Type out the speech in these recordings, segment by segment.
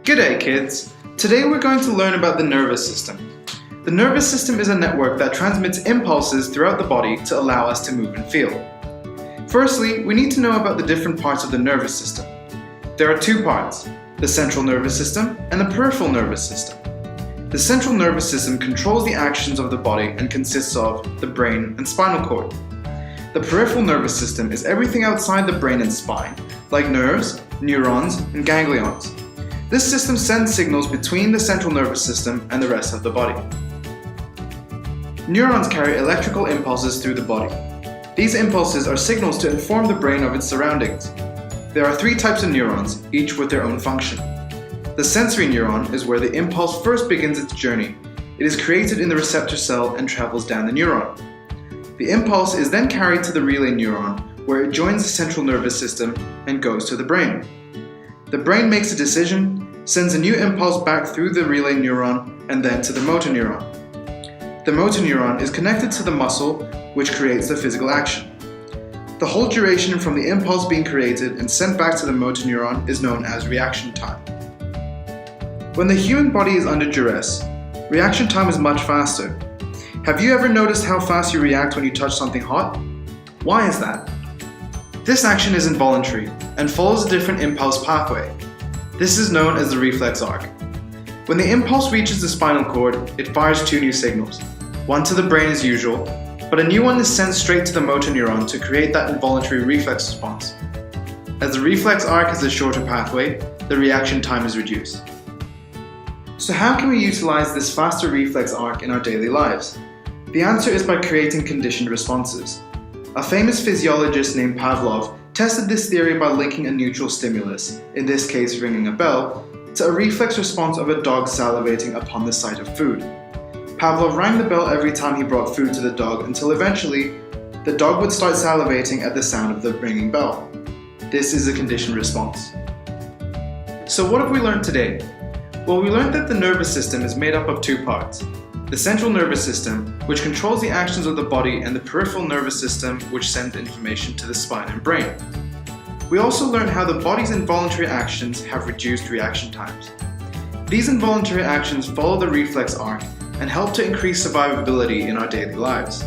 G'day kids! Today we're going to learn about the nervous system. The nervous system is a network that transmits impulses throughout the body to allow us to move and feel. Firstly, we need to know about the different parts of the nervous system. There are two parts, the central nervous system and the peripheral nervous system. The central nervous system controls the actions of the body and consists of the brain and spinal cord. The peripheral nervous system is everything outside the brain and spine, like nerves, neurons, and ganglions. This system sends signals between the central nervous system and the rest of the body. Neurons carry electrical impulses through the body. These impulses are signals to inform the brain of its surroundings. There are three types of neurons, each with their own function. The sensory neuron is where the impulse first begins its journey. It is created in the receptor cell and travels down the neuron. The impulse is then carried to the relay neuron, where it joins the central nervous system and goes to the brain. The brain makes a decision, sends a new impulse back through the relay neuron and then to the motor neuron. The motor neuron is connected to the muscle, which creates the physical action. The whole duration from the impulse being created and sent back to the motor neuron is known as reaction time. When the human body is under duress, reaction time is much faster. Have you ever noticed how fast you react when you touch something hot? Why is that? This action is involuntary and follows a different impulse pathway. This is known as the reflex arc. When the impulse reaches the spinal cord, it fires two new signals. One to the brain as usual, but a new one is sent straight to the motor neuron to create that involuntary reflex response. As the reflex arc is a shorter pathway, the reaction time is reduced. So how can we utilize this faster reflex arc in our daily lives? The answer is by creating conditioned responses. A famous physiologist named Pavlov tested this theory by linking a neutral stimulus, in this case ringing a bell, to a reflex response of a dog salivating upon the sight of food. Pavlov rang the bell every time he brought food to the dog until eventually the dog would start salivating at the sound of the ringing bell. This is a conditioned response. So what have we learned today? Well, we learned that the nervous system is made up of two parts. The central nervous system, which controls the actions of the body, and the peripheral nervous system, which sends information to the spine and brain. We also learned how the body's involuntary actions have reduced reaction times. These involuntary actions follow the reflex arc and help to increase survivability in our daily lives.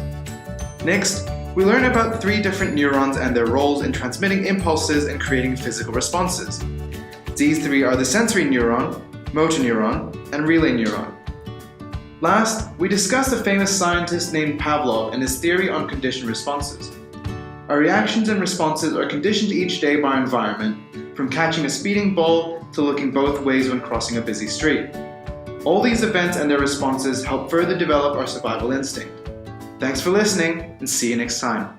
Next, we learn about three different neurons and their roles in transmitting impulses and creating physical responses. These three are the sensory neuron, motor neuron, and relay neuron. Last, we discussed a famous scientist named Pavlov and his theory on conditioned responses. Our reactions and responses are conditioned each day by our environment, from catching a speeding bull to looking both ways when crossing a busy street. All these events and their responses help further develop our survival instinct. Thanks for listening, and see you next time.